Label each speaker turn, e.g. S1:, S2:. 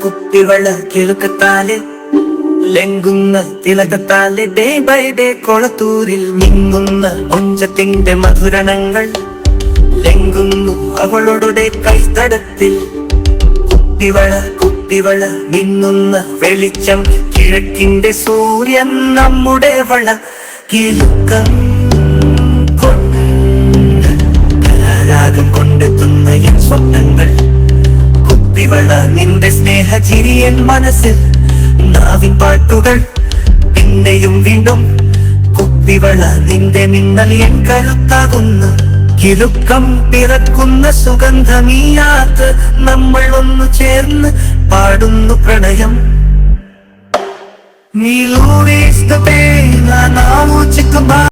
S1: Kuppivala കിലുക്കത്താല് ലംഘുന്ന തിലകത്താല് day by day കൊളത്തൂരിൽ മിങ്ങുന്ന ഒഞ്ചത്തിന്റെ മധുരണങ്ങൾ ലംഘുന്നു അവളുടെ കൈത്തടത്തിൽ. കുപ്പിവള മിന്നുന്ന വെളിച്ചം, കിഴക്കിന്റെ സൂര്യൻ നമ്മുടെ വള കിലുക്കം രാഗം കൊണ്ടെത്തുന്ന എൻ സ്വപ്നങ്ങൾ. കുപ്പിവള നിന്റെ സ്നേഹചിരിയൻ മനസ്സിൽ, നാവിൻ പാട്ടുകൾ പിന്നെയും വീണ്ടും. കുപ്പിവള നിന്റെ മിന്നൽ എൻ കരുത്താകുന്നു, കിലുക്കം പിറക്കുന്ന സുഗന്ധമീയാത്ത്. നമ്മൾ ഒന്നു ചേർന്ന് പാടുന്നു പ്രണയം. നീ